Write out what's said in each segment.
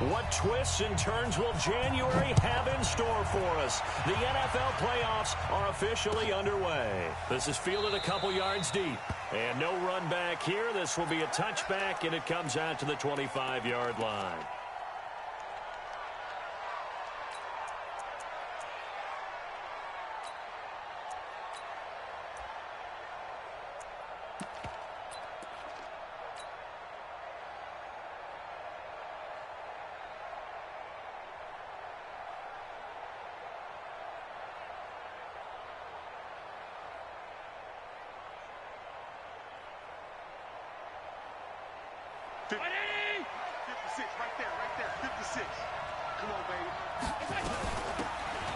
What twists and turns will January have in store for us? The NFL playoffs are officially underway. This is fielded a couple yards deep. And no run back here. This will be a touchback, and it comes out to the 25-yard line.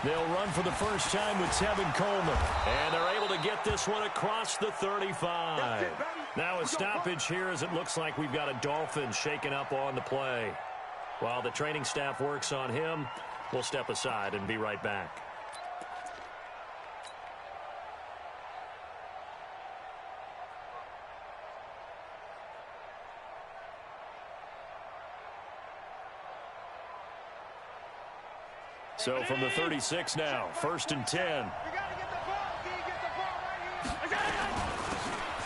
They'll run for the first time with Tevin Coleman. And they're able to get this one across the 35. Now a stoppage here as it looks like we've got a Dolphin shaken up on the play. While the training staff works on him, we'll step aside and be right back. So from the 36 now, 1st and 10.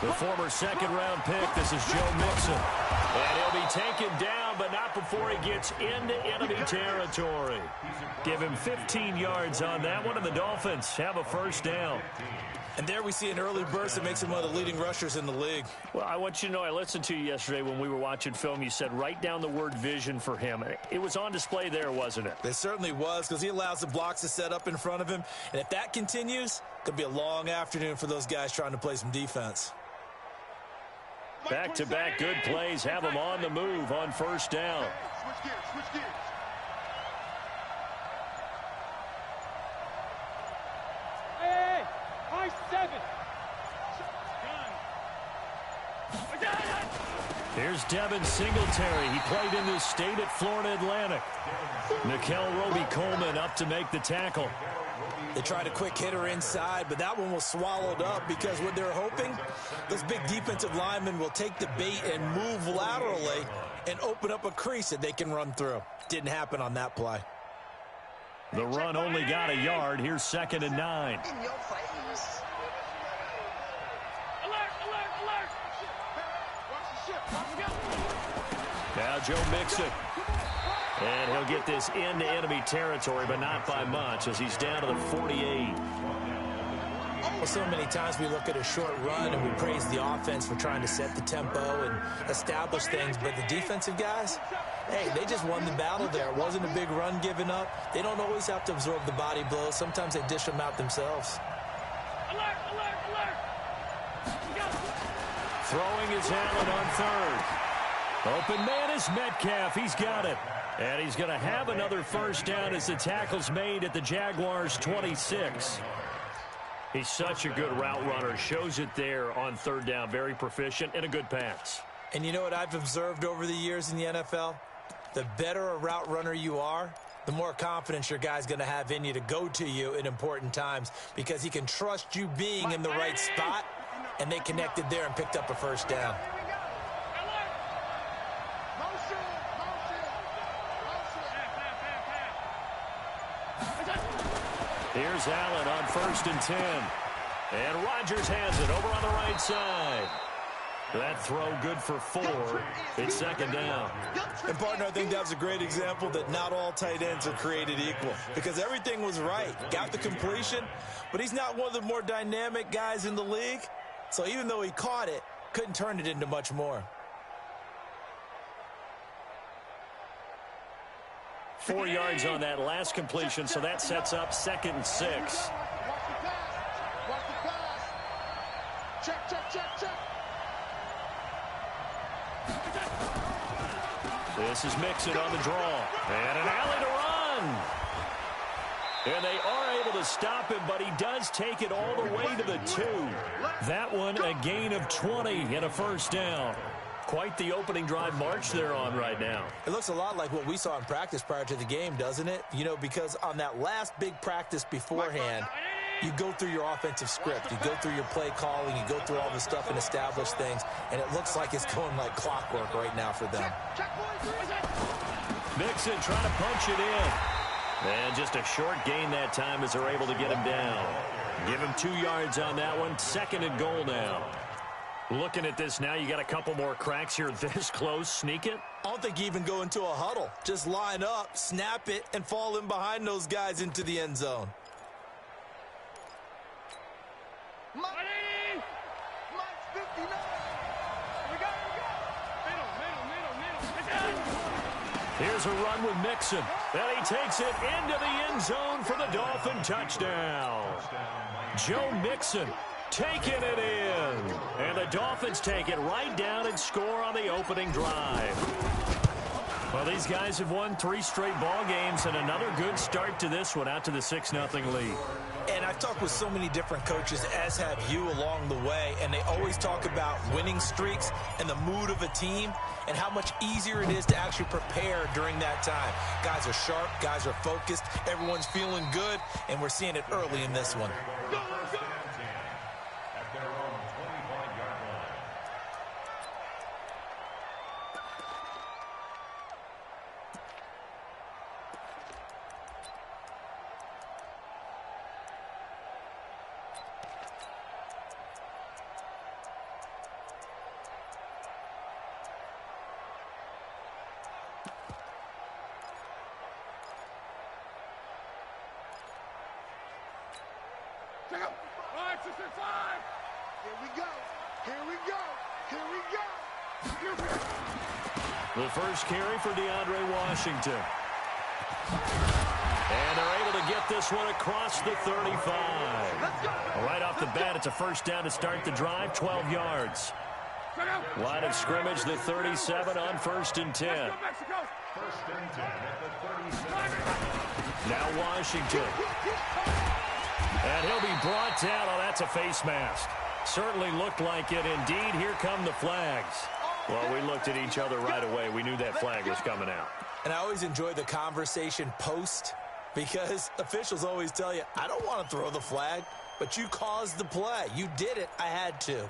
The former second-round pick, this is Joe Mixon. And he'll be taken down, but not before he gets into enemy territory. Give him 15 yards on that one, and the Dolphins have a first down. And there we see an early burst that makes him one of the leading rushers in the league. Well, I want you to know, I listened to you yesterday when we were watching film. You said write down the word vision for him. It was on display there, wasn't it? It certainly was, because he allows the blocks to set up in front of him. And if that continues, it could be a long afternoon for those guys trying to play some defense. Back-to-back good plays have him on the move on first down. Switch gears, switch gears. Hey, high 7. Here's Devin Singletary. He played in this state at Florida Atlantic. Nickel Roby-Coleman up to make the tackle. They tried a quick hitter inside, but that one was swallowed up because what they're hoping, those big defensive linemen will take the bait and move laterally and open up a crease that they can run through. Didn't happen on that play. The run only got a yard. Here's 2nd and 9. In your face. Alert! Watch the ship. Now Joe Mixon. And he'll get this into enemy territory, but not by much as he's down to the 48. Well, so many times we look at a short run and we praise the offense for trying to set the tempo and establish things, but the defensive guys, hey, they just won the battle there. It wasn't a big run given up. They don't always have to absorb the body blows. Sometimes they dish them out themselves. Alert! Throwing is Allen on 3rd. Open man is Metcalf. He's got it. And he's going to have another first down as the tackle's made at the Jaguars' 26. He's such a good route runner. Shows it there on 3rd down. Very proficient and a good pass. And you know what I've observed over the years in the NFL? The better a route runner you are, the more confidence your guy's going to have in you to go to you in important times because he can trust you being in the right spot, and they connected there and picked up a first down. Here's Allen on 1st and 10. And Rodgers has it over on the right side. That throw good for 4. It's 2nd down. And, partner, I think that was a great example that not all tight ends are created equal because everything was right. Got the completion, but he's not one of the more dynamic guys in the league. So even though he caught it, couldn't turn it into much more. 4 yards on that last completion, so that sets up 2nd and 6. Watch the pass. Check. This is Mixon on the draw. And an alley to run. And they are able to stop him, but he does take it all the way to the 2. That one, a gain of 20 and a first down. Quite the opening drive march they're on right now. It looks a lot like what we saw in practice prior to the game, doesn't it? You know, because on that last big practice beforehand, you go through your offensive script. You go through your play calling. You go through all the stuff and establish things. And it looks like it's going like clockwork right now for them. Mixon trying to punch it in. And just a short gain that time as they're able to get him down. Give him 2 yards on that one. 2nd and goal now. Looking at this now, you got a couple more cracks here this close. Sneak it? I don't think you even go into a huddle. Just line up, snap it, and fall in behind those guys into the end zone. Mike 59. We go. Middle. Here's a run with Mixon. And he takes it into the end zone for the Dolphin touchdown. Joe Mixon taking it in. And the Dolphins take it right down and score on the opening drive. Well, these guys have won 3 straight ball games and another good start to this one out to the 6-0 lead. And I've talked with so many different coaches, as have you along the way, and they always talk about winning streaks and the mood of a team and how much easier it is to actually prepare during that time. Guys are sharp, guys are focused, everyone's feeling good, and we're seeing it early in this one. The first carry for DeAndre Washington. And they're able to get this one across the 35. Right off the bat, it's a first down to start the drive, 12 yards. Line of scrimmage, the 37 on 1st and 10. Now Washington. And he'll be brought down. Oh, that's a face mask. Certainly looked like it. Indeed, here come the flags. Well, we looked at each other right away. We knew that flag was coming out. And I always enjoy the conversation post because officials always tell you, I don't want to throw the flag, but you caused the play. You did it. I had to.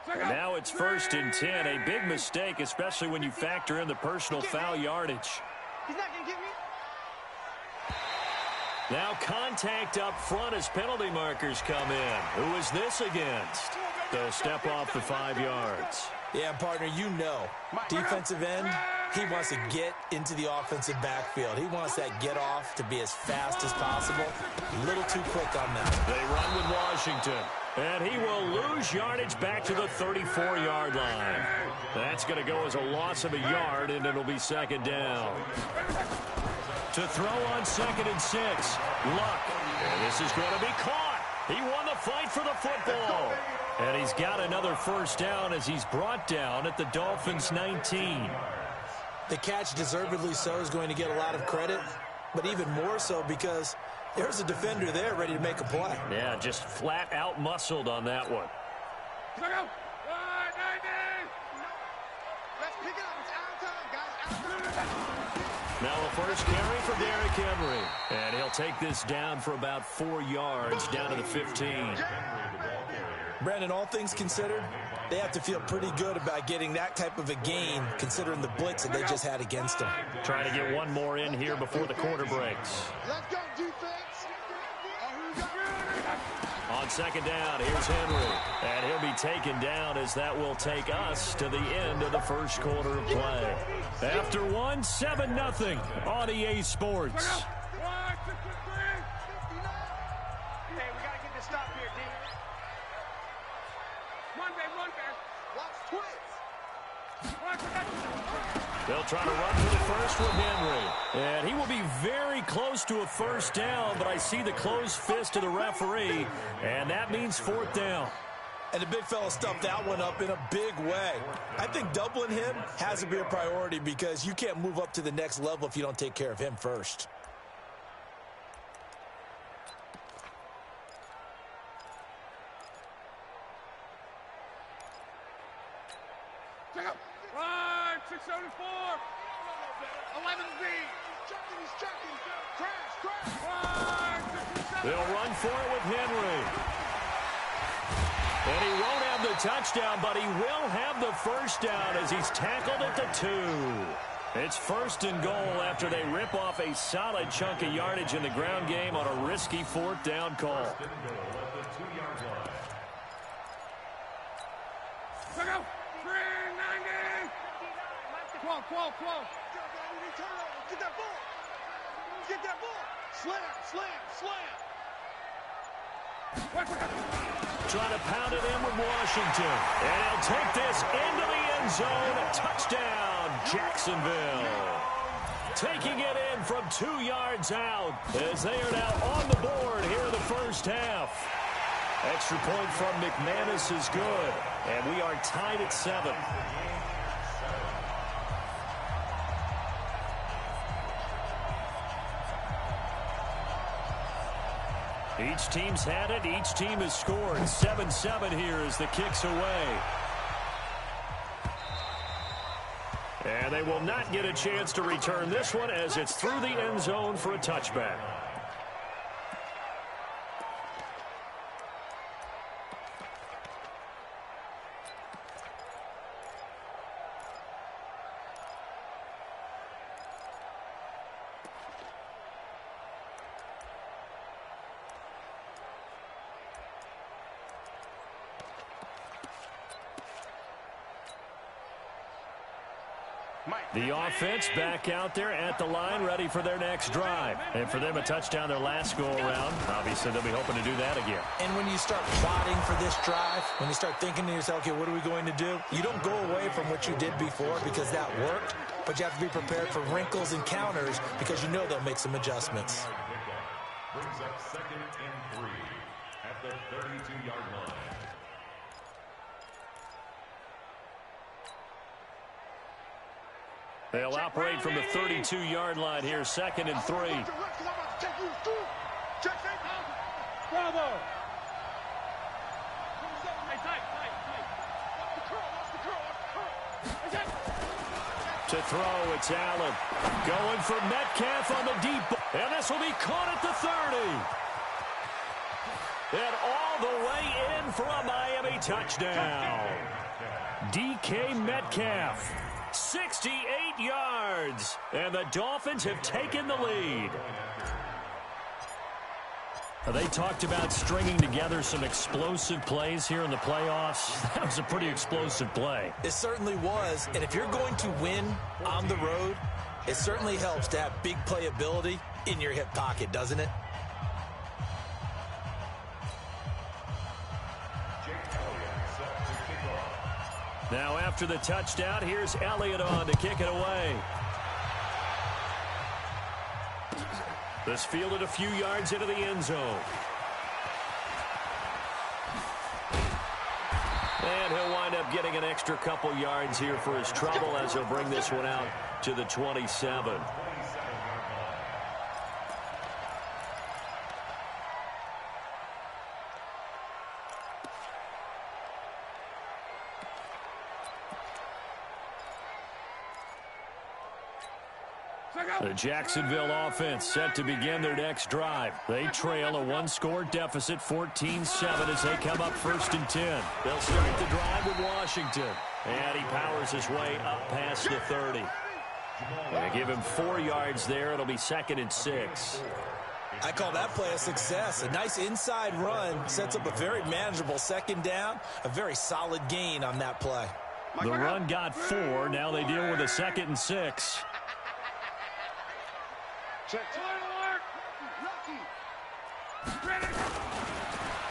Now it's 1st and 10. A big mistake, especially when you factor in the personal foul yardage. He's not going to get me. Now contact up front as penalty markers come in. Who is this against? They'll step off the 5 yards. Yeah, partner, you know, defensive end, he wants to get into the offensive backfield. He wants that get off to be as fast as possible. A little too quick on that. They run with Washington. And he will lose yardage back to the 34-yard line. That's going to go as a loss of a yard, and it'll be 2nd down. To throw on 2nd and 6. Luck. And this is going to be caught. He won the fight for the football. And he's got another first down as he's brought down at the Dolphins' 19. The catch, deservedly so, is going to get a lot of credit, but even more so because there's a defender there ready to make a play. Yeah, just flat out muscled on that one. Let's pick it up. It's our time, guys. Our time. Now a first carry for Derrick Henry. And he'll take this down for about 4 yards down to the 15. Brandon, all things considered, they have to feel pretty good about getting that type of a gain considering the blitz that they just had against them. Trying to get one more in here before the quarter breaks. Let's go, defense. On 2nd down, here's Henry. And he'll be taken down as that will take us to the end of the first quarter of play. After one, 7-0 on EA Sports. Hey, we got to get this stop here, D. Run back. Watch twins. They'll try to run for the first with Henry. And he will be very close to a first down, but I see the closed fist of the referee, and that means 4th down. And the big fella stuffed that one up in a big way. I think doubling him has to be a priority because you can't move up to the next level if you don't take care of him first. Run, 674. 11B. He's checking. Crash. Run, 667. They'll run for it with Henry. And he won't have the touchdown, but he will have the first down as he's tackled at the 2. It's first and goal after they rip off a solid chunk of yardage in the ground game on a risky fourth down call. Check out. 390. 12. Get that ball. Get that ball. Slam. Trying to pound it in with Washington. And he'll take this into the end zone. Touchdown, Jacksonville. Taking it in from 2 yards out as they are now on the board here in the first half. Extra point from McManus is good. And we are tied at 7. Each team's had it. Each team has scored. 7-7 here as the kick's away. And they will not get a chance to return this one as it's through the end zone for a touchback. The offense back out there at the line, ready for their next drive. And for them, a touchdown their last go-around. Obviously, they'll be hoping to do that again. And when you start plotting for this drive, when you start thinking to yourself, okay, what are we going to do? You don't go away from what you did before because that worked, but you have to be prepared for wrinkles and counters because you know they'll make some adjustments. Brings up 2nd and 3 at the 32-yard line. They'll operate from the 32-yard line here, 2nd and 3. Bravo. To throw, it's Allen. Going for Metcalf on the deep. And this will be caught at the 30. And all the way in for a Miami touchdown. DK Metcalf. 68 yards, and the Dolphins have taken the lead. They talked about stringing together some explosive plays here in the playoffs. That was a pretty explosive play. It certainly was, and if you're going to win on the road, it certainly helps to have big playability in your hip pocket, doesn't it? Now after the touchdown, here's Elliott on to kick it away. This fielded a few yards into the end zone. And he'll wind up getting an extra couple yards here for his trouble as he'll bring this one out to the 27. The Jacksonville offense set to begin their next drive. They trail a one-score deficit, 14-7, as they come up 1st and 10. They'll start the drive with Washington. And he powers his way up past the 30. They give him 4 yards there. It'll be 2nd and 6. I call that play a success. A nice inside run sets up a very manageable 2nd down. A very solid gain on that play. The run got 4. Now they deal with a 2nd and 6.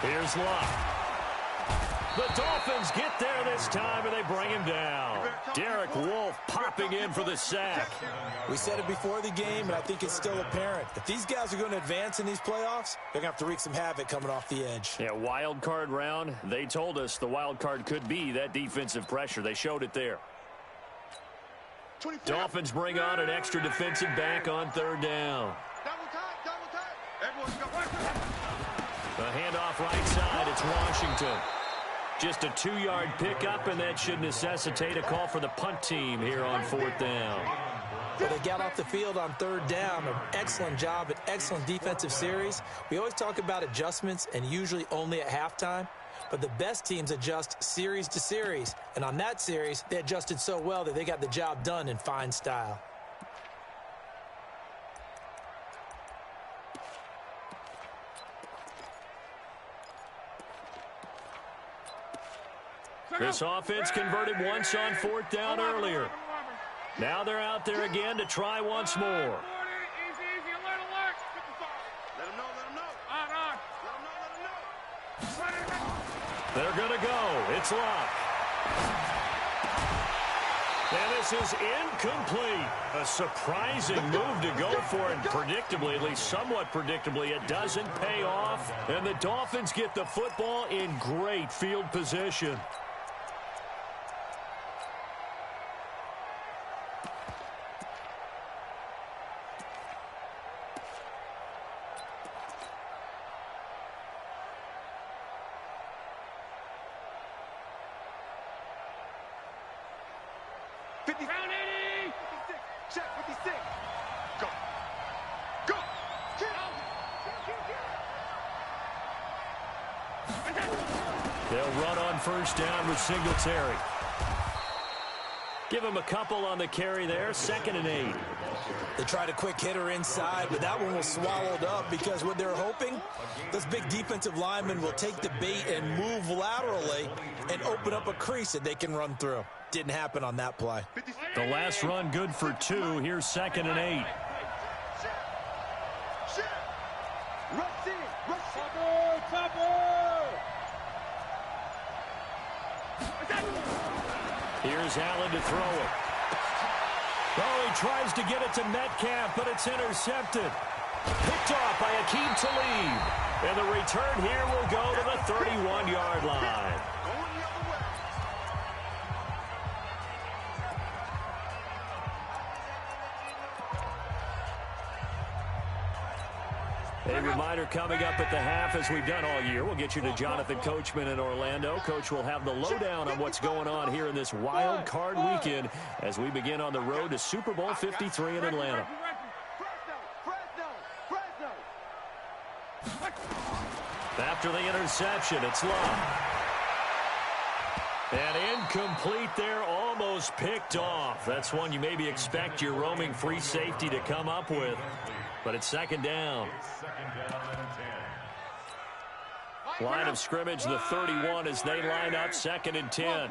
Here's Luck. The Dolphins get there this time, and they bring him down. Derek Wolfe popping in for the sack. We said it before the game, and I think it's still apparent. If these guys are going to advance in these playoffs, they're going to have to wreak some havoc coming off the edge. Yeah, wild card round. They told us the wild card could be that defensive pressure. They showed it there. Dolphins bring on an extra defensive back on 3rd down. The handoff right side, it's Washington. Just a 2-yard pickup, and that should necessitate a call for the punt team here on 4th down. Well, they got off the field on 3rd down. An excellent job, an excellent defensive series. We always talk about adjustments and usually only at halftime. But the best teams adjust series to series. And on that series, they adjusted so well that they got the job done in fine style. This offense converted once on 4th down earlier. Now they're out there again to try once more. Easy, alert, alert. Let him know, let him know. On. Let him know, They're going to go. It's locked. And this is incomplete. A surprising move to go for it. Predictably, at least somewhat predictably, it doesn't pay off. And the Dolphins get the football in great field position. Round 80. 56. Check 56. Go. Go. They'll run on 1st down with Singletary. Give him a couple on the carry there. 2nd and 8. They tried a quick hitter inside, but that one was swallowed up because what they're hoping, this big defensive lineman will take the bait and move laterally and open up a crease that they can run through. Didn't happen on that play. The last run good for 2. Here's 2nd and 8. Rush in. Here's Allen to throw it. Oh, he tries to get it to Metcalf, but it's intercepted. Picked off by Akeem Talib. And the return here will go to the 31-yard line. A reminder coming up at the half, as we've done all year. We'll get you to Jonathan Coachman in Orlando. Coach will have the lowdown on what's going on here in this wild card weekend as we begin on the road to Super Bowl 53 in Atlanta. After the interception, it's locked. And incomplete there, almost picked off. That's one you maybe expect your roaming free safety to come up with. But it's 2nd down. Line of scrimmage, the 31 as they line up 2nd and 10.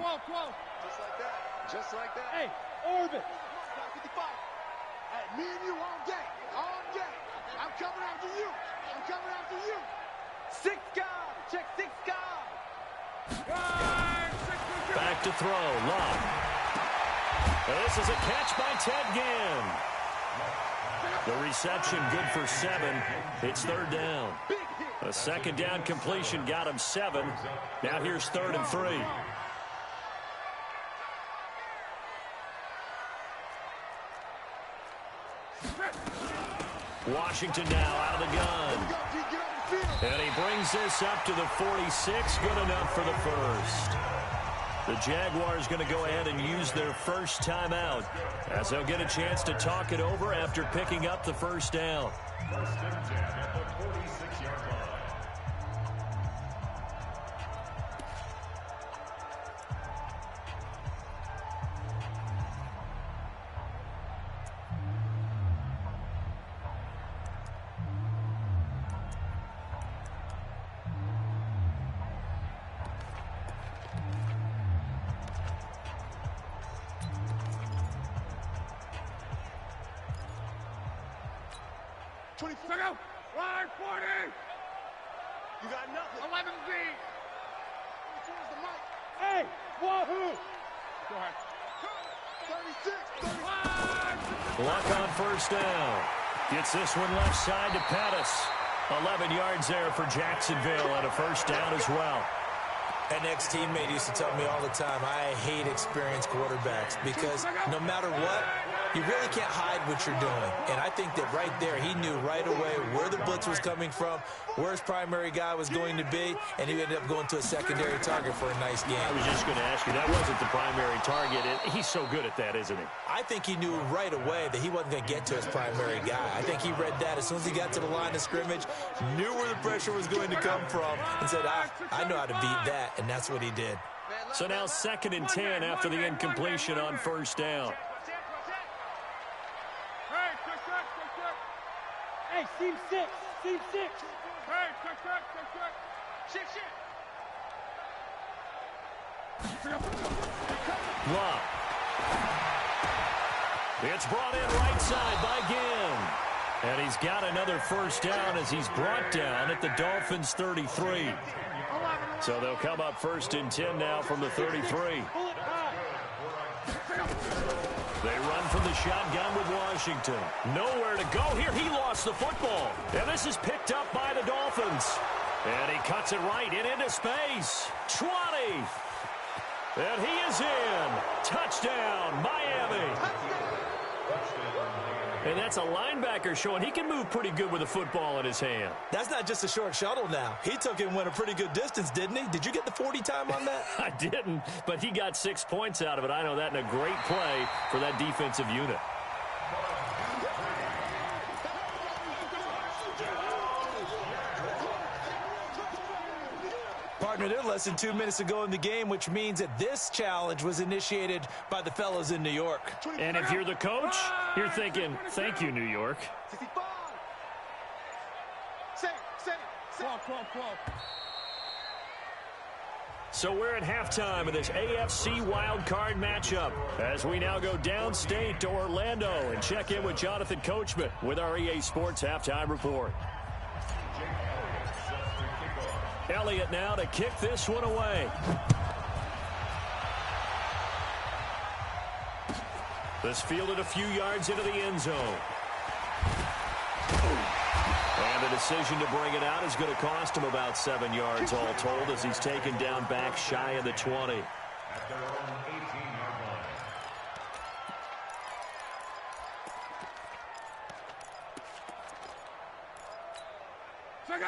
Just like that. Hey, orbit. 55. Hey, me and you all day. All day. I'm coming after you. Six guys. Check 6 guys. Back to throw. Love. And this is a catch by Ted Ginn. The reception good for 7. It's 3rd down. A 2nd down completion got him 7. Now here's 3rd and 3. Washington now out of the gun. And he brings this up to the 46. Good enough for the first. The Jaguars going to go ahead and use their first timeout as they'll get a chance to talk it over after picking up the 1st down. 1st and 10 at the 46-yard line. Go. Line 40. You got nothing. 11Z. Towards the mic. Hey, wahoo. Go ahead. 36. Luck on 1st down. Gets this one left side to Pettis. 11 yards there for Jacksonville and a 1st down as well. An ex-teammate used to tell me all the time, I hate experienced quarterbacks because no matter what, you really can't hide what you're doing. And I think that right there, he knew right away where the blitz was coming from, where his primary guy was going to be, and he ended up going to a secondary target for a nice game. I was just going to ask you, that wasn't the primary target. He's so good at that, isn't he? I think he knew right away that he wasn't going to get to his primary guy. I think he read that as soon as he got to the line of scrimmage, knew where the pressure was going to come from, and said, I know how to beat that, and that's what he did. So now 2nd and 10 after the incompletion on 1st down. Hey, seam 6. Seam 6. Hey, check. Love. It's brought in right side by Ginn. And he's got another 1st down as he's brought down at the Dolphins' 33. So they'll come up 1st and 10 now from the 33. They run from the shotgun with Washington. Nowhere to go here. He lost the football. And this is picked up by the Dolphins. And he cuts it right into space. 20. And he is in. Touchdown, Miami. And that's a linebacker showing he can move pretty good with a football in his hand. That's not just a short shuttle now. He took it and went a pretty good distance, didn't he? Did you get the 40 time on that? I didn't, but he got 6 points out of it. I know that, and a great play for that defensive unit. Partner, they're less than 2 minutes ago in the game, which means that this challenge was initiated by the fellows in New York. And if you're the coach, you're thinking, thank you, New York. So we're at halftime of this AFC wildcard matchup as we now go downstate to Orlando and check in with Jonathan Coachman with our EA Sports Halftime Report. Elliott now to kick this one away. This fielded a few yards into the end zone. And the decision to bring it out is going to cost him about 7 yards all told as he's taken down back shy of the 20.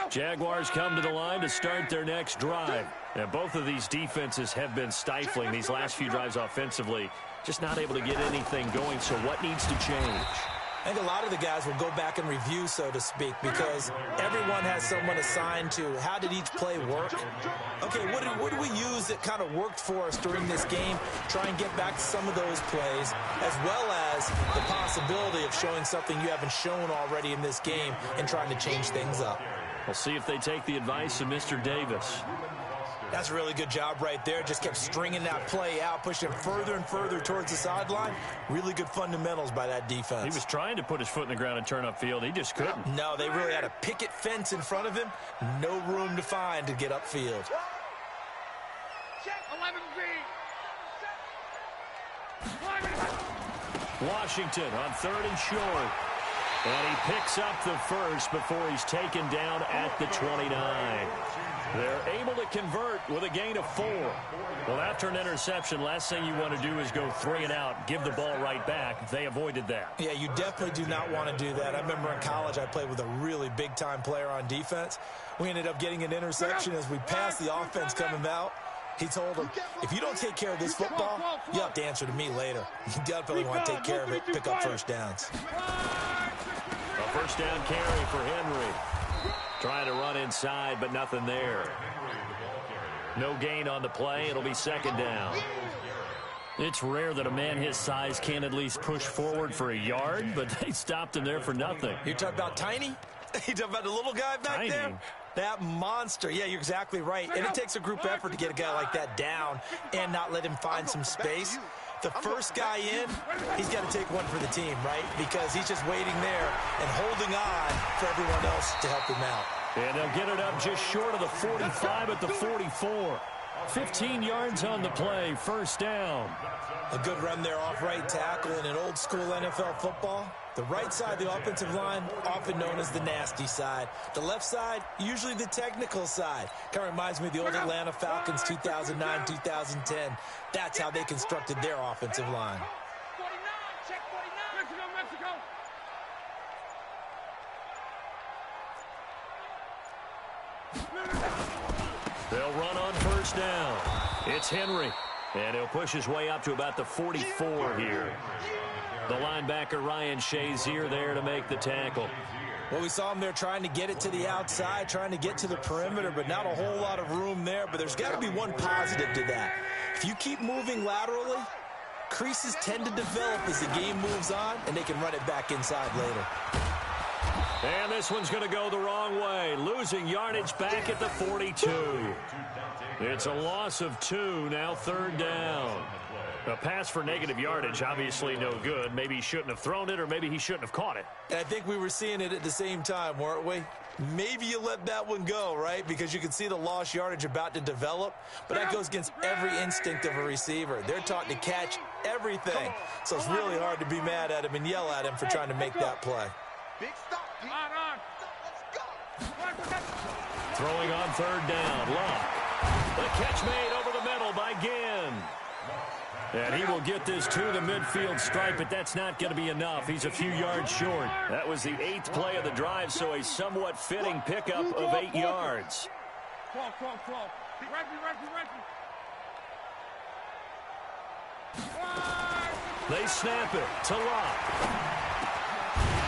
Jaguars come to the line to start their next drive. And both of these defenses have been stifling these last few drives offensively. Just not able to get anything going, so what needs to change? I think a lot of the guys will go back and review, so to speak, because everyone has someone assigned to how did each play work. Okay, what did we use that kind of worked for us during this game? Try and get back to some of those plays, as well as the possibility of showing something you haven't shown already in this game and trying to change things up. We'll see if they take the advice of Mr. Davis. That's a really good job right there. Just kept stringing that play out, pushing him further and further towards the sideline. Really good fundamentals by that defense. He was trying to put his foot in the ground and turn upfield. He just couldn't. No, they really had a picket fence in front of him. No room to find to get upfield. Washington on 3rd and short. And he picks up the first before he's taken down at the 29. They're able to convert with a gain of 4. Well, after an interception, last thing you want to do is go 3 and out, give the ball right back. They avoided that. Yeah, you definitely do not want to do that. I remember in college I played with a really big-time player on defense. We ended up getting an interception as we passed the offense coming out. He told him, if you don't take care of this football, you have to answer to me later. You definitely want to take care of it, pick up first downs. A first down carry for Henry. Trying to run inside, but nothing there. No gain on the play. It'll be 2nd down. It's rare that a man his size can at least push forward for a yard, but they stopped him there for nothing. You talking about Tiny? You talking about the little guy back there? That monster. Yeah, you're exactly right. And it takes a group effort to get a guy like that down and not let him find some space. The first guy in, he's got to take one for the team, right? Because he's just waiting there and holding on for everyone else to help him out. And they'll get it up just short of the 45 at the 44. 15 yards on the play, first down. A good run there off right tackle in an old school NFL football. The right side, the offensive line, often known as the nasty side. The left side, usually the technical side. Kind of reminds me of the old Atlanta Falcons 2009, 2010. That's how they constructed their offensive line. Check 49. Mexico. They'll run on first down. It's Henry, and he'll push his way up to about the 44 here. The linebacker Ryan Shazier there to make the tackle. Well, we saw him there trying to get it to the outside, trying to get to the perimeter, but not a whole lot of room there. But there's got to be one positive to that. If you keep moving laterally, creases tend to develop as the game moves on, and they can run it back inside later. And this one's going to go the wrong way, losing yardage back at the 42. It's a loss of 2, now third down. A pass for negative yardage, obviously no good. Maybe he shouldn't have thrown it, or maybe he shouldn't have caught it. I think we were seeing it at the same time, weren't we? Maybe you let that one go, right? Because you can see the lost yardage about to develop, but that goes against every instinct of a receiver. They're taught to catch everything, so it's really hard to be mad at him and yell at him for trying to make that play. Big stop. Let's go. Throwing on third down, Luck. The catch made over the middle by Ginn. And he will get this to the midfield stripe, but that's not going to be enough. He's a few yards short. That was the 8th play of the drive, so a somewhat fitting pickup of 8 yards. They snap it to Luck.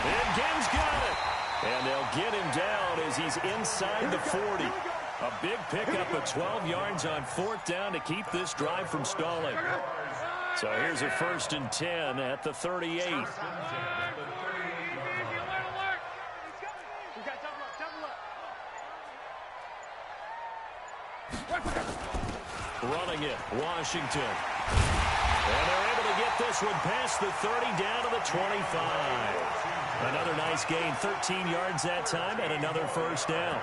And Ginn's got it. And they'll get him down as he's inside the 40. A big pickup of 12 yards on 4th down to keep this drive from stalling. So here's a 1st and 10 at the 38. Running it, Washington. And they're able to get this one past the 30 down to the 25. Another nice gain, 13 yards that time, and another 1st down.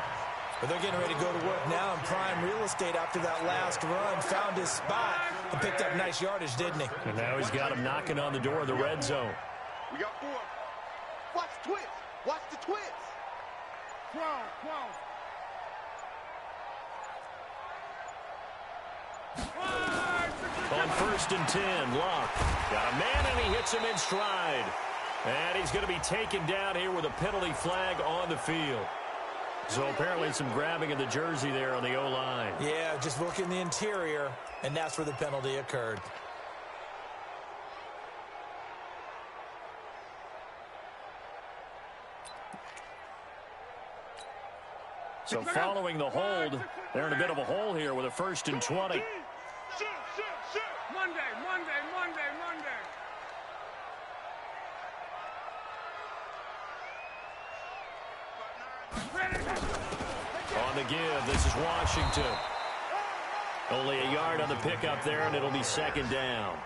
But they're getting ready to go to work now in prime real estate after that last run. Found his spot and picked up nice yardage, didn't he? And now he's got him knocking on the door of the red zone. We got 4. Watch the twist. Watch the twist. On 1st and 10, Luck. Got a man, and he hits him in stride. And he's going to be taken down here with a penalty flag on the field. So apparently some grabbing of the jersey there on the O-line. Yeah, just working the interior, and that's where the penalty occurred. So following the hold, they're in a bit of a hole here with a 1st and 20. Monday. On the give, this is Washington. Only a yard on the pickup there, and it'll be 2nd down.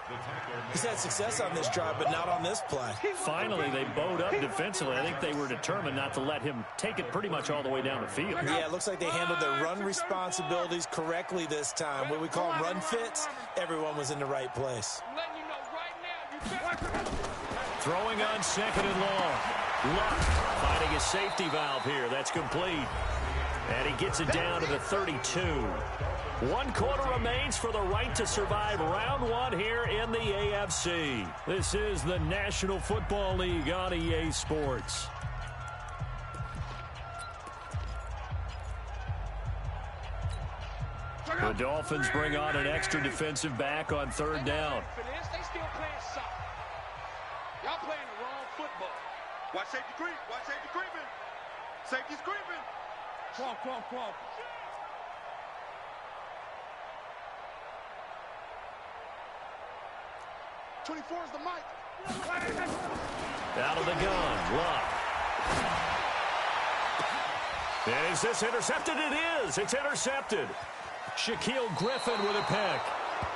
He's had success on this drive, but not on this play. Finally, they bowed up defensively. I think they were determined not to let him take it pretty much all the way down the field. Yeah, it looks like they handled their run responsibilities correctly this time. What we call run fits, everyone was in the right place. Throwing on 2nd and long. Luck finding a safety valve here. That's complete. And he gets it down to the 32. 1 quarter remains for the right to survive round 1 here in the AFC. This is the National Football League on EA Sports. The Dolphins bring on an extra defensive back on 3rd down. They still playing soft. Y'all playing the wrong football. Watch safety creep. Watch safety creeping. Safety's creeping. 24 is the mic. Out of the gun, Luck. And is this intercepted? It is. It's intercepted. Shaquille Griffin with a pick.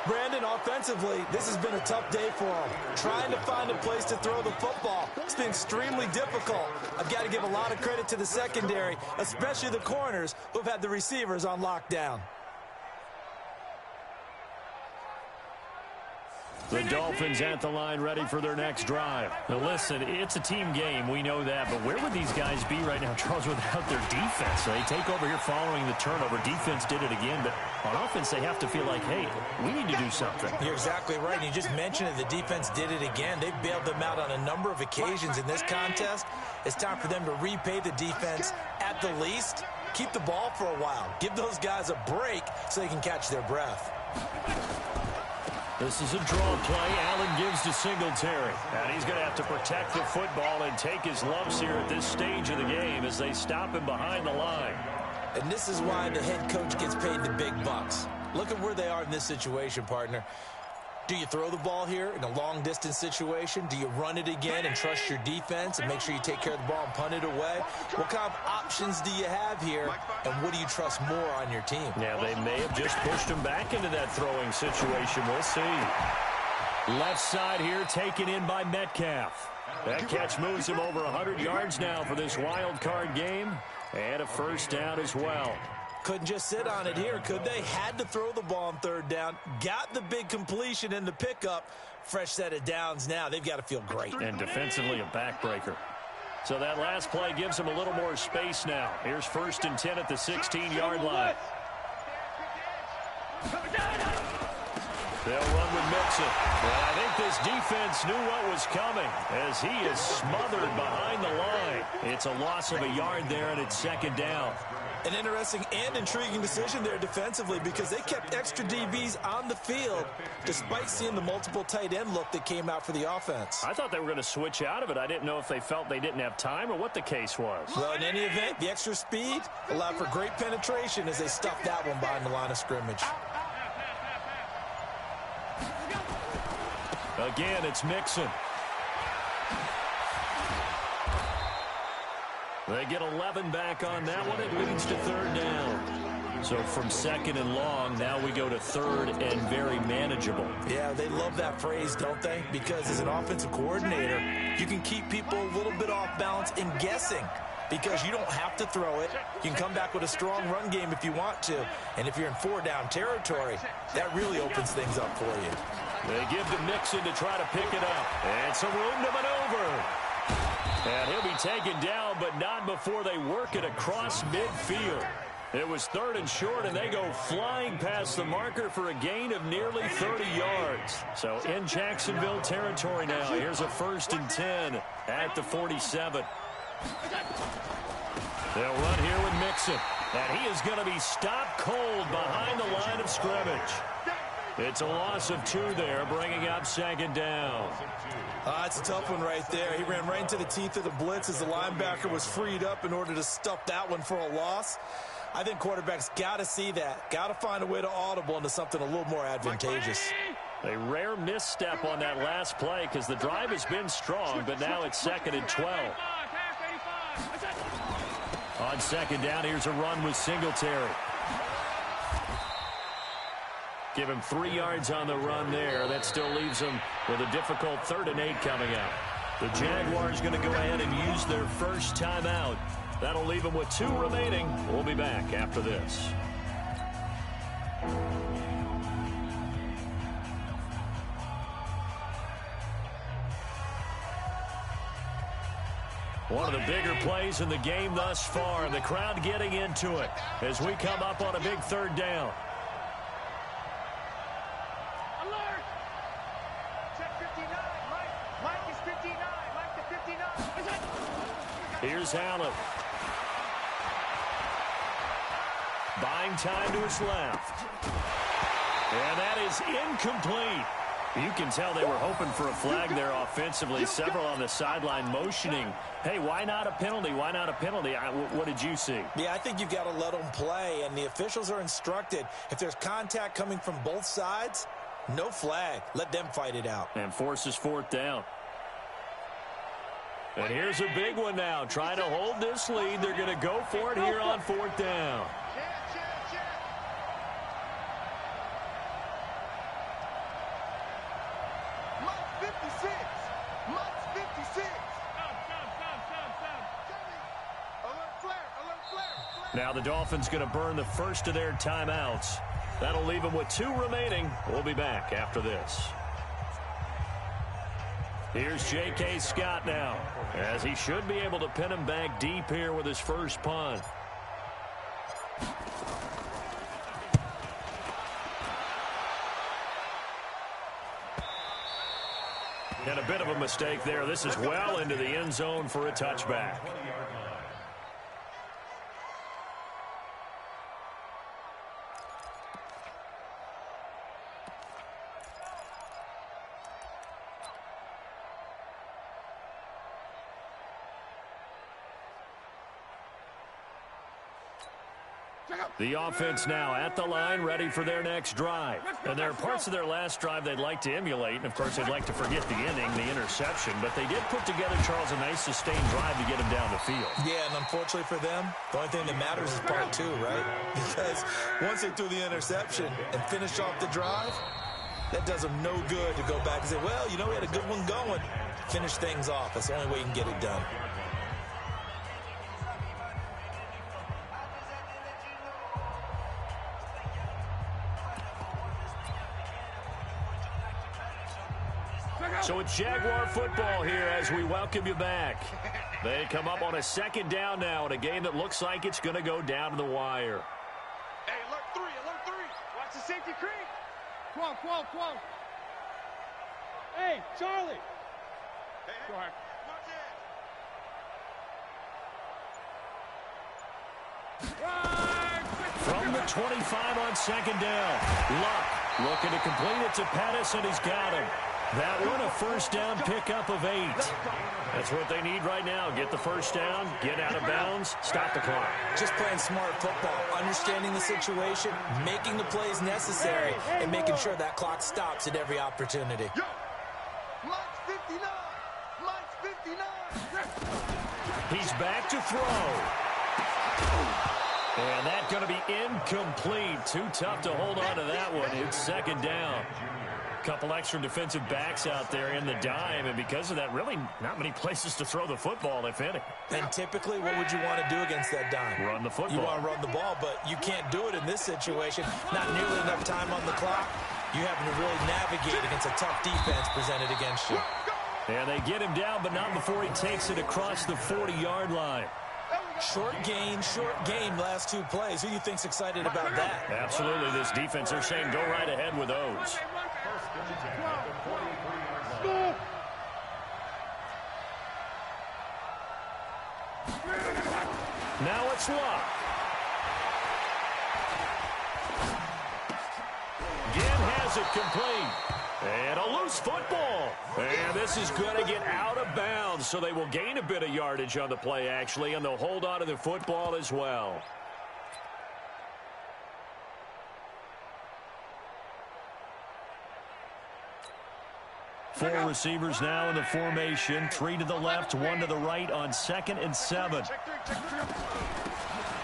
Brandon, offensively, this has been a tough day for him. Trying to find a place to throw the football. It's been extremely difficult. I've got to give a lot of credit to the secondary, especially the corners who've had the receivers on lockdown. The Dolphins at the line ready for their next drive. Now listen, it's a team game. We know that. But where would these guys be right now, Charles, without their defense? They take over here following the turnover. Defense did it again. But on offense, they have to feel like, hey, we need to do something. You're exactly right. You just mentioned it. The defense did it again. They bailed them out on a number of occasions in this contest. It's time for them to repay the defense at the least. Keep the ball for a while. Give those guys a break so they can catch their breath. This is a draw play. Allen gives to Singletary. And he's going to have to protect the football and take his lumps here at this stage of the game as they stop him behind the line. And this is why the head coach gets paid the big bucks. Look at where they are in this situation, partner. Do you throw the ball here in a long-distance situation? Do you run it again and trust your defense and make sure you take care of the ball and punt it away? What kind of options do you have here, and what do you trust more on your team? Yeah, they may have just pushed him back into that throwing situation. We'll see. Left side here taken in by Metcalf. That catch moves him over 100 yards now for this wild card game, and a first down as well. Couldn't just sit on it here, could they? Had to throw the ball on third down. Got the big completion in the pickup. Fresh set of downs now. They've got to feel great. And defensively a backbreaker. So that last play gives him a little more space now. Here's 1st and 10 at the 16-yard line. They'll run with Mixon. And I think this defense knew what was coming as he is smothered behind the line. It's a loss of a yard there, and it's 2nd down. An interesting and intriguing decision there defensively because they kept extra DBs on the field despite seeing the multiple tight end look that came out for the offense. I thought they were going to switch out of it. I didn't know if they felt they didn't have time or what the case was. Well, in any event, the extra speed allowed for great penetration as they stuffed that one behind the line of scrimmage. Again, it's Mixon. They get 11 back on that one. It leads to 3rd down. So from 2nd and long, now we go to 3rd and very manageable. Yeah, they love that phrase, don't they? Because as an offensive coordinator, you can keep people a little bit off balance in guessing because you don't have to throw it. You can come back with a strong run game if you want to. And if you're in 4-down territory, that really opens things up for you. They give to Mixon to try to pick it up. And some room to maneuver. And he'll be taken down, but not before they work it across midfield. It was 3rd and short, and they go flying past the marker for a gain of nearly 30 yards. So in Jacksonville territory now. Here's a 1st and 10 at the 47. They'll run here with Mixon. And he is going to be stopped cold behind the line of scrimmage. It's a loss of 2 there, bringing up 2nd down. It's a tough one right there. He ran right into the teeth of the blitz as the linebacker was freed up in order to stuff that one for a loss. I think quarterbacks got to see that. Got to find a way to audible into something a little more advantageous. A rare misstep on that last play because the drive has been strong, but now it's 2nd and 12. On 2nd down, here's a run with Singletary. Give him 3 yards on the run there. That still leaves him with a difficult 3rd and 8 coming out. The Jaguars going to go ahead and use their first timeout. That'll leave them with 2 remaining. We'll be back after this. One of the bigger plays in the game thus far, and the crowd getting into it as we come up on a big 3rd down. Here's Allen. Buying time to his left. And that is incomplete. You can tell they were hoping for a flag there offensively. Several on the sideline motioning. Hey, why not a penalty? Why not a penalty? What did you see? Yeah, I think you've got to let them play, and the officials are instructed. If there's contact coming from both sides, no flag. Let them fight it out. And forces 4th down. And here's a big one now. Trying to hold this lead. They're going to go for it here on 4th down. Now the Dolphins going to burn the first of their timeouts. That'll leave them with 2 remaining. We'll be back after this. Here's J.K. Scott now, as he should be able to pin him back deep here with his first punt. And a bit of a mistake there. This is well into the end zone for a touchback. The offense now at the line, ready for their next drive. And there are parts of their last drive they'd like to emulate. And, of course, they'd like to forget the inning, the interception. But they did put together, Charles, a nice sustained drive to get him down the field. Yeah, and unfortunately for them, the only thing that matters is part two, right? Because once they threw the interception and finished off the drive, that does them no good to go back and say, well, you know, we had a good one going. Finish things off. That's the only way you can get it done. So it's Jaguar football here as we welcome you back. They come up on a second down now in a game that looks like it's going to go down to the wire. Hey, alert three. Watch the safety creep. Come on. Hey, Charlie. Hey, Go ahead. From the 25 on second down. Luck looking to complete it to Pettis, and he's got him. That one, a first down pickup of 8. That's what they need right now. Get the first down, get out of bounds, stop the clock. Just playing smart football, understanding the situation, making the plays necessary, and making sure that clock stops at every opportunity. Mike's 59. He's back to throw. And that's going to be incomplete. Too tough to hold on to that one. It's second down. Couple extra defensive backs out there in the dime, and because of that, really not many places to throw the football, if any. And typically, what would you want to do against that dime? Run the football. You want to run the ball, but you can't do it in this situation. Not nearly enough time on the clock. You having to really navigate against a tough defense presented against you. And they get him down, but not before he takes it across the 40-yard line. Short game, last two plays. Who do you think's excited about that? Absolutely, this defense, they're saying go right ahead with those. Now it's Luck. Ginn has it complete. And a loose football. And this is going to get out of bounds, so they will gain a bit of yardage on the play, actually, and they'll hold on to the football as well. Four receivers now in the formation. 3 to the left, 1 to the right on 2nd and 7. A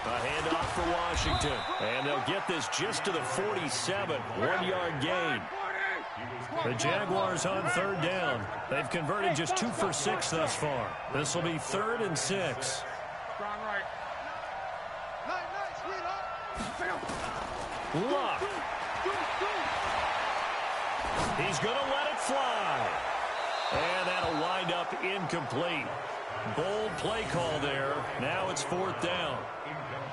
handoff for Washington. And they'll get this just to the 47. 1-yard gain. The Jaguars on 3rd down. They've converted just 2 for 6 thus far. This will be 3rd and 6. Luck. He's going to let it fly. And that'll wind up incomplete. Bold play call there. Now it's 4th down.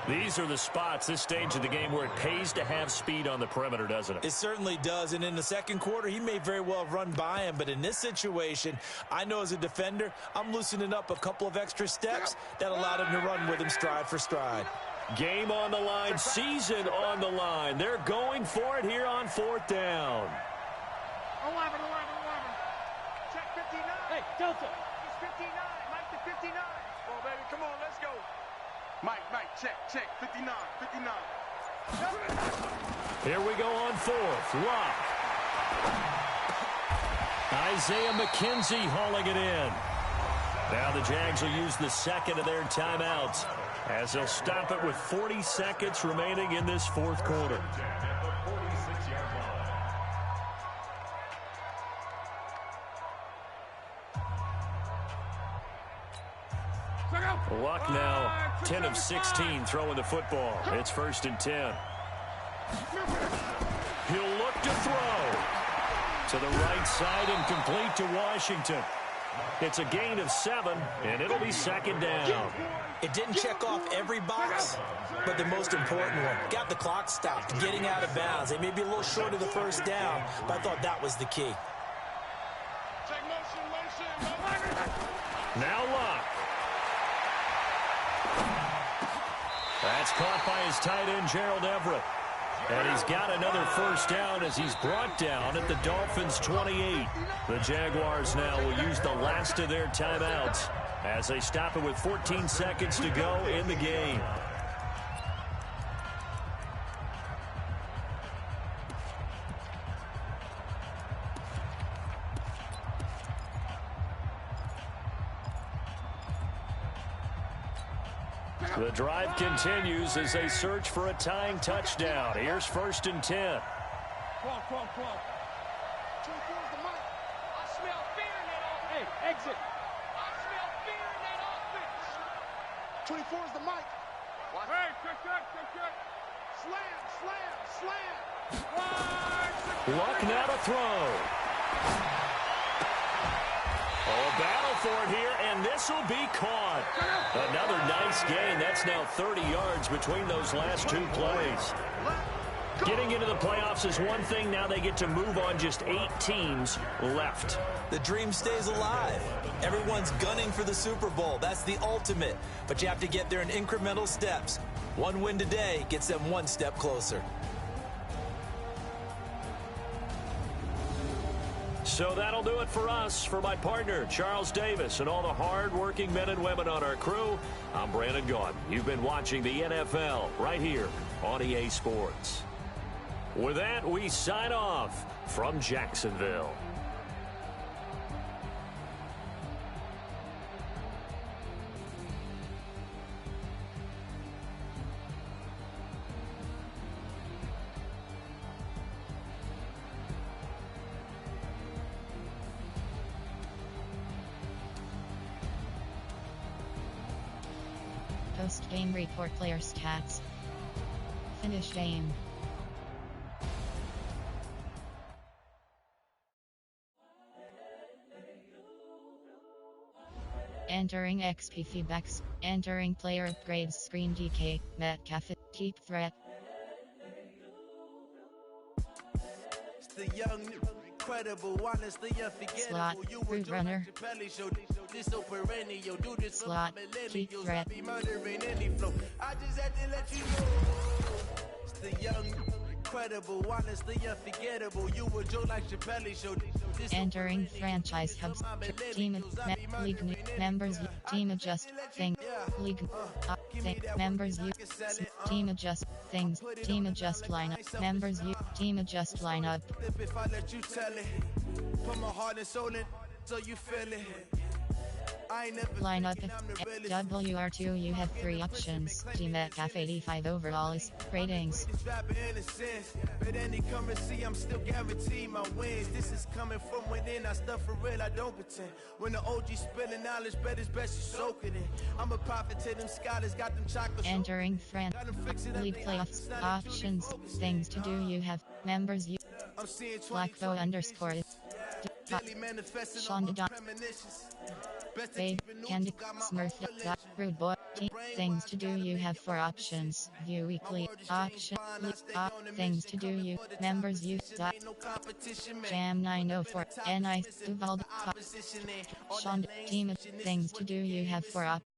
These are the spots, this stage of the game, where it pays to have speed on the perimeter, doesn't it? It certainly does. And in the second quarter, he may very well have run by him. But in this situation, I know as a defender, I'm loosening up a couple of extra steps that allowed him to run with him stride for stride. Game on the line, season on the line. They're going for it here on 4th down. 11. Check 59. Hey, Delta. He's 59. Mike to 59. Oh, baby, come on, let's go. Mike, check, 59. Here we go on 4th. Luck. Isaiah McKenzie hauling it in. Now the Jags will use the second of their timeouts as they'll stop it with 40 seconds remaining in this 4th quarter. Luck now 10 of 16 throwing the football. It's 1st and 10. He'll look to throw. To the right side and complete to Washington. It's a gain of 7, and it'll be second down. It didn't check off every box, but the most important one. Got the clock stopped, getting out of bounds. They may be a little short of the first down, but I thought that was the key. Now Luck. That's caught by his tight end, Gerald Everett. And he's got another first down as he's brought down at the Dolphins' 28. The Jaguars now will use the last of their timeouts as they stop it with 14 seconds to go in the game. The drive continues as they search for a tying touchdown. Here's 1st and 10. 24's the mic. I smell fear in that offense. Hey, exit. I smell fear in that offense. 24's the mic. Hey, check. Slam. Luck now to throw. Oh, battle for it here, and this will be caught. Another nice gain. That's now 30 yards between those last 2 plays. Getting into the playoffs is one thing. Now they get to move on. Just 8 teams left. The dream stays alive. Everyone's gunning for the Super Bowl. That's the ultimate. But you have to get there in incremental steps. One win today gets them one step closer. So that'll do it for us. For my partner, Charles Davis, and all the hard-working men and women on our crew, I'm Brandon Gaudin. You've been watching the NFL right here on EA Sports. With that, we sign off from Jacksonville. Post-game report player stats. Finish game. Entering XP feedbacks. Entering player upgrades screen DK. Metcalf. Deep threat. The young, incredible, honestly unforgettable. Slot. Root runner. Slot. Deep threat. I just had to let you know. It's the young, incredible, honestly unforgettable. You were Joe like Chappelle show. Entering franchise hubs. Team league members. Team adjust thing. League members. Team adjust things. Team adjust lineup. Members. Team adjust lineup. If I let you tell it, put my heart and soul in, so you feel it. Lineup. WR2 you have 3 options. Team Metcalf 85 overalls. Ratings. But any currency, I'm still guaranteed my wins. This is coming from within. I stuff for real, I don't pretend. When the OG spilling knowledge, bet it's best you soak it in. I'm a prophet to them scholars, got them chocolate. Entering league playoffs. Options. Things to do you have. Members you. BLACKBO underscore. Shonda. Babe, Candy, Smurf, Rude Boy, things to do you have 4 options, view weekly, option, things to do you, members you, Jam 904, NI, Uvalde, Shonda, team, things to do you have 4 options.